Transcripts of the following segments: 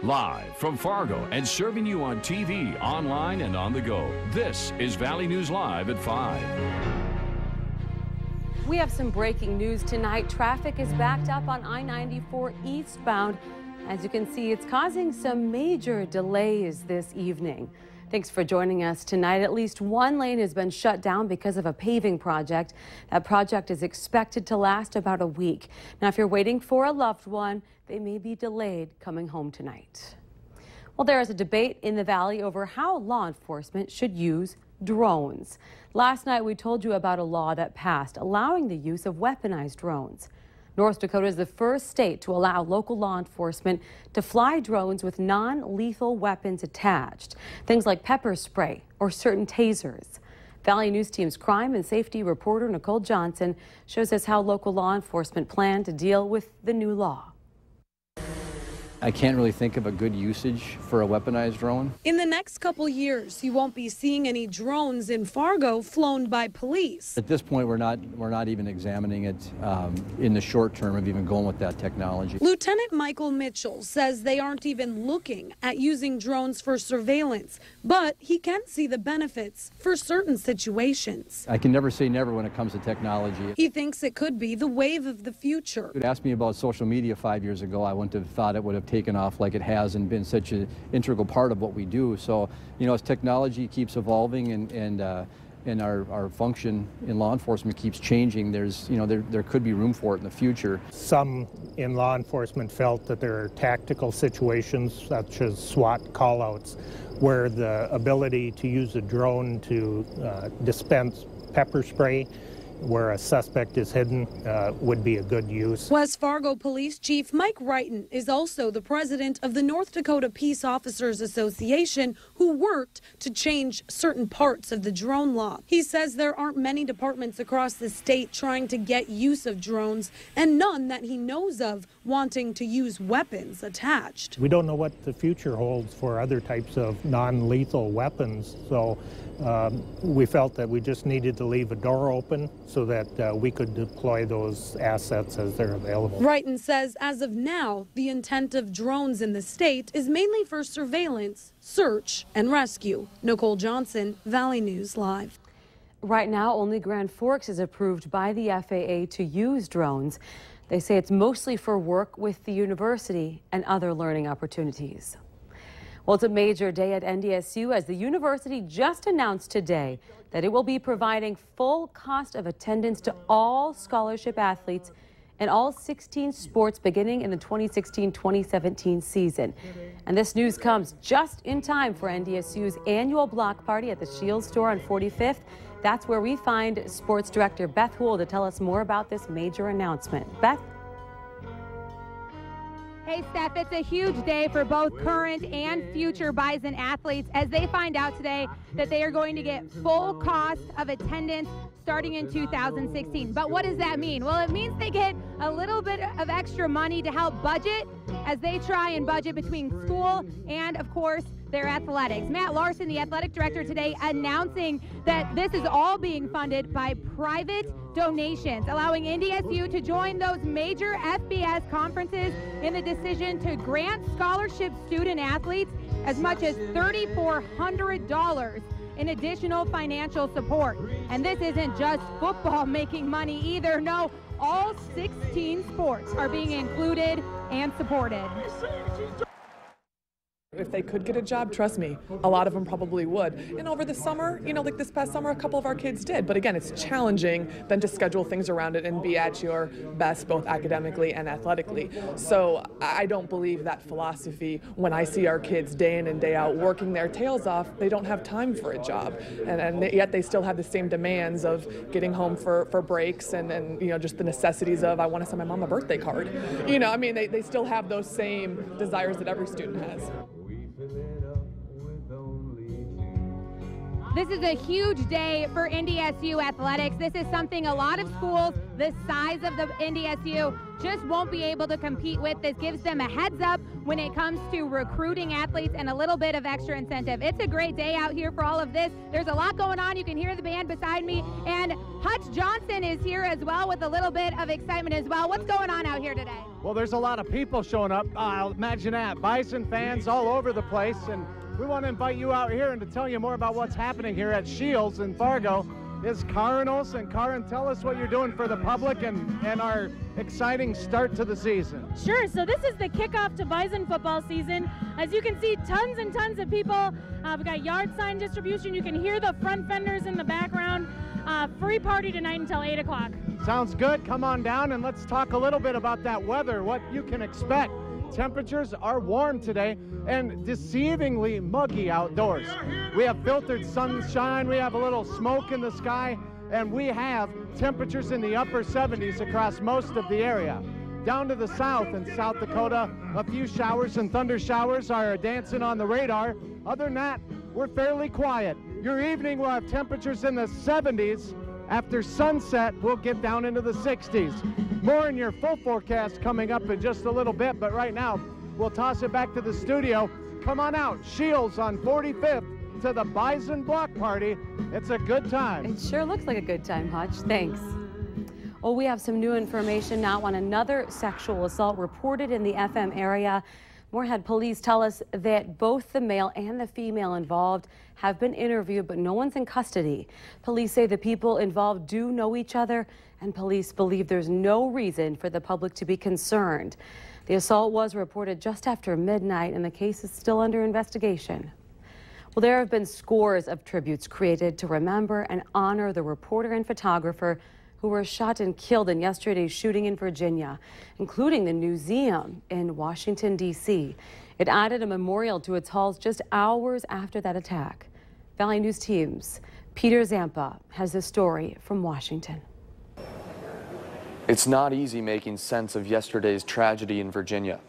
Live from Fargo and serving you on TV, online, and on the go. This is Valley News Live at 5. We have some breaking news tonight. Traffic is backed up on I-94 eastbound. As you can see, it's causing some major delays this evening. Thanks for joining us tonight. At least one lane has been shut down because of a paving project. That project is expected to last about a week. Now, if you're waiting for a loved one, they may be delayed coming home tonight. Well, there is a debate in the Valley over how law enforcement should use drones. Last night, we told you about a law that passed allowing the use of weaponized drones. North Dakota is the first state to allow local law enforcement to fly drones with non-lethal weapons attached, things like pepper spray or certain tasers. Valley News Team's crime and safety reporter Nicole Johnson shows us how local law enforcement plan to deal with the new law. I can't really think of a good usage for a weaponized drone. In the next couple years, you won't be seeing any drones in Fargo flown by police. At this point, we're not even examining it in the short term of even going with that technology. Lieutenant Michael Mitchell says they aren't even looking at using drones for surveillance, but he can see the benefits for certain situations. I can never say never when it comes to technology. He thinks it could be the wave of the future. If you'd asked me about social media 5 years ago, I wouldn't have thought it would have taken off like it has and been such an integral part of what we do. So, you know, as technology keeps evolving and our function in law enforcement keeps changing, there could be room for it in the future. Some in law enforcement felt that there are tactical situations such as SWAT callouts where the ability to use a drone to dispense pepper spray where a suspect is hidden would be a good use. West Fargo Police Chief Mike Wrighton is also the president of the North Dakota Peace Officers Association, who worked to change certain parts of the drone law. He says there aren't many departments across the state trying to get use of drones, and none that he knows of wanting to use weapons attached. We don't know what the future holds for other types of non-lethal weapons, so we felt that we just needed to leave a door open so that we could deploy those assets as they're available. Wrighton says as of now, the intent of drones in the state is mainly for surveillance, search, and rescue. Nicole Johnson, Valley News Live. Right now, only Grand Forks is approved by the FAA to use drones. They say it's mostly for work with the university and other learning opportunities. Well, it's a major day at NDSU as the university just announced today that it will be providing full cost of attendance to all scholarship athletes in all 16 sports beginning in the 2016-2017 season. And this news comes just in time for NDSU's annual block party at the Shields store on 45th. That's where we find sports director Beth Houle to tell us more about this major announcement. Beth? Hey, Steph, it's a huge day for both current and future Bison athletes as they find out today that they are going to get full cost of attendance starting in 2016. But what does that mean? Well, it means they get a little bit of extra money to help budget as they try and budget between school and, of course, their athletics. Matt Larson, the athletic director today, announcing that this is all being funded by private donations, allowing NDSU to join those major FBS conferences in the decision to grant scholarship student athletes as much as $3,400 in additional financial support. And this isn't just football making money either. No, all 16 sports are being included and supported. If they could get a job, trust me, a lot of them probably would. And over the summer, you know, like this past summer, a couple of our kids did. But again, it's challenging then to schedule things around it and be at your best, both academically and athletically. So I don't believe that philosophy when I see our kids day in and day out working their tails off. They don't have time for a job. And yet they still have the same demands of getting home for breaks and you know, just the necessities of, I want to send my mom a birthday card. You know, I mean, they still have those same desires that every student has. This is a huge day for NDSU athletics. This is something a lot of schools the size of the NDSU just won't be able to compete with. This gives them a heads up when it comes to recruiting athletes and a little bit of extra incentive. It's a great day out here for all of this. There's a lot going on. You can hear the band beside me, and Hutch Johnson is here as well with a little bit of excitement as well. What's going on out here today? Well, there's a lot of people showing up. Imagine that, Bison fans all over the place, and we want to invite you out here and to tell you more about what's happening here at Shields in Fargo. Is Karin Olsen. Karin, tell us what you're doing for the public and our exciting start to the season. Sure, so this is the kickoff to Bison football season. As you can see, tons and tons of people. We've got yard sign distribution. You can hear the front fenders in the background. Free party tonight until 8 o'clock. Sounds good. Come on down and let's talk a little bit about that weather, what you can expect. Temperatures are warm today and deceivingly muggy outdoors. We have filtered sunshine, we have a little smoke in the sky, and we have temperatures in the upper 70s across most of the area. Down to the south in South Dakota, a few showers and thunder showers are dancing on the radar. Other than that, we're fairly quiet. Your evening will have temperatures in the 70s. After sunset, we'll get down into the 60s. More in your full forecast coming up in just a little bit, but right now, we'll toss it back to the studio. Come on out, Shields on 45th to the Bison Block Party. It's a good time. It sure looks like a good time, Hutch. Thanks. Well, we have some new information now on another sexual assault reported in the FM area. Moorhead police tell us that both the male and the female involved have been interviewed, but no one's in custody. Police say the people involved do know each other, and police believe there's no reason for the public to be concerned. The assault was reported just after midnight, and the case is still under investigation. Well, there have been scores of tributes created to remember and honor the reporter and photographer who were shot and killed in yesterday's shooting in Virginia, including the museum in Washington, D.C. It added a memorial to its halls just hours after that attack. Valley News Team's Peter Zampa has this story from Washington. It's not easy making sense of yesterday's tragedy in Virginia.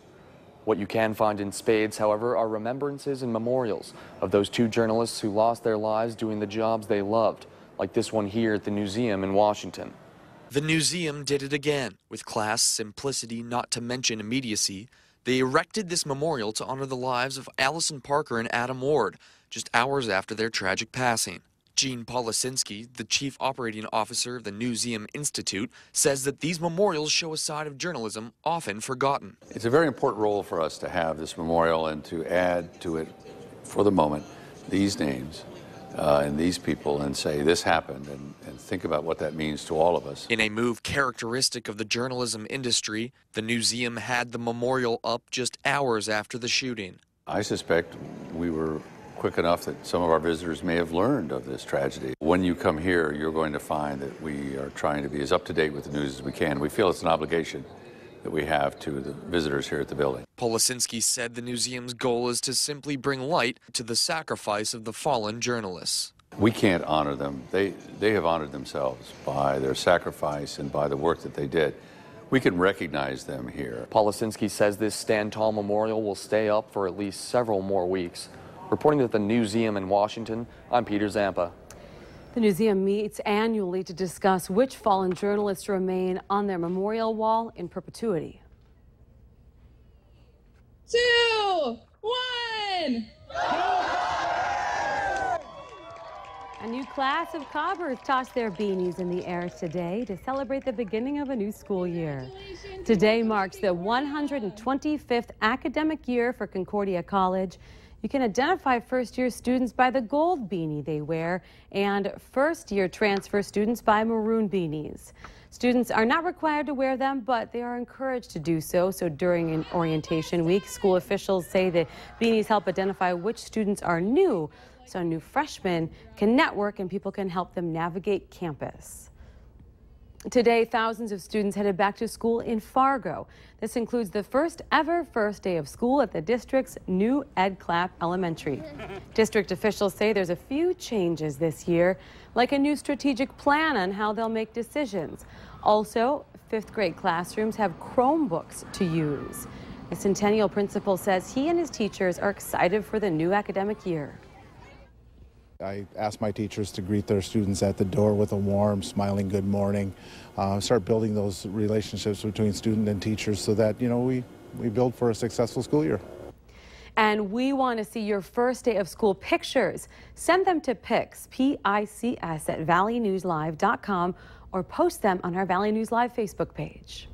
What you can find in spades, however, are remembrances and memorials of those two journalists who lost their lives doing the jobs they loved, like this one here at the museum in Washington. The museum did it again. With class, simplicity, not to mention immediacy, they erected this memorial to honor the lives of Allison Parker and Adam Ward, just hours after their tragic passing. Gene Polisinski, the chief operating officer of the Newseum Institute, says that these memorials show a side of journalism often forgotten. It's a very important role for us to have this memorial and to add to it, for the moment, these names. And these people and say this happened and think about what that means to all of us. In a move characteristic of the journalism industry, the museum had the memorial up just hours after the shooting. I suspect we were quick enough that some of our visitors may have learned of this tragedy. When you come here, you're going to find that we are trying to be as up to date with the news as we can. We feel it's an obligation that we have to the visitors here at the building. Polisinski said the museum's goal is to simply bring light to the sacrifice of the fallen journalists. We can't honor them. They have honored themselves by their sacrifice and by the work that they did. We can recognize them here. Polisinski says this Stand Tall Memorial will stay up for at least several more weeks. Reporting at the Newseum in Washington, I'm Peter Zampa. The museum meets annually to discuss which fallen journalists remain on their memorial wall in perpetuity. 2, 1. A new class of cobbers tossed their beanies in the air today to celebrate the beginning of a new school year. Today marks the 125th academic year for Concordia College. You can identify first-year students by the gold beanie they wear and first-year transfer students by maroon beanies. Students are not required to wear them, but they are encouraged to do so. So during an orientation week, school officials say the beanies help identify which students are new, so new freshmen can network and people can help them navigate campus. Today, thousands of students headed back to school in Fargo. This includes the first day of school at the district's new Ed Clapp Elementary. District officials say there's a few changes this year, like a new strategic plan on how they'll make decisions. Also, fifth grade classrooms have Chromebooks to use. The Centennial principal says he and his teachers are excited for the new academic year. I ask my teachers to greet their students at the door with a warm, smiling good morning. Start building those relationships between student and teachers so that, you know, we build for a successful school year. And we want to see your first day of school pictures. Send them to pics, P-I-C-S, at valleynewslive.com or post them on our Valley News Live Facebook page.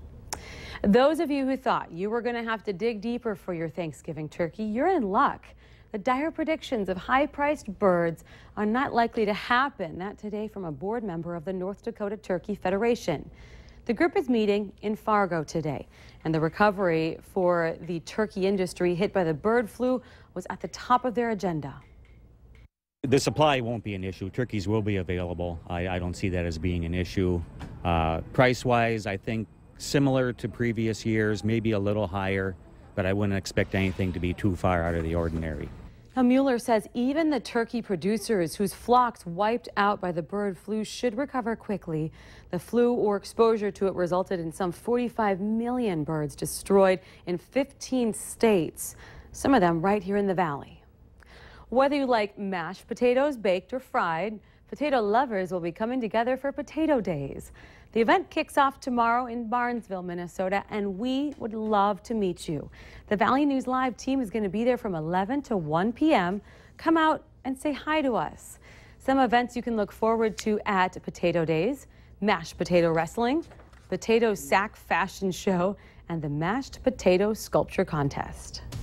Those of you who thought you were going to have to dig deeper for your Thanksgiving turkey, you're in luck. The dire predictions of high-priced birds are not likely to happen. That today from a board member of the North Dakota Turkey Federation. The group is meeting in Fargo today, and the recovery for the turkey industry hit by the bird flu was at the top of their agenda. The supply won't be an issue. Turkeys will be available. I don't see that as being an issue. Price-wise, I think similar to previous years, maybe a little higher, but I wouldn't expect anything to be too far out of the ordinary. Now, Mueller says even the turkey producers whose flocks wiped out by the bird flu should recover quickly. The flu or exposure to it resulted in some 45 million birds destroyed in 15 states, some of them right here in the valley. Whether you like mashed potatoes, baked or fried, potato lovers will be coming together for Potato Days. The event kicks off tomorrow in Barnesville, Minnesota, and we would love to meet you. The Valley News Live team is going to be there from 11 to 1 p.m. Come out and say hi to us. Some events you can look forward to at Potato Days: mashed potato wrestling, potato sack fashion show, and the mashed potato sculpture contest.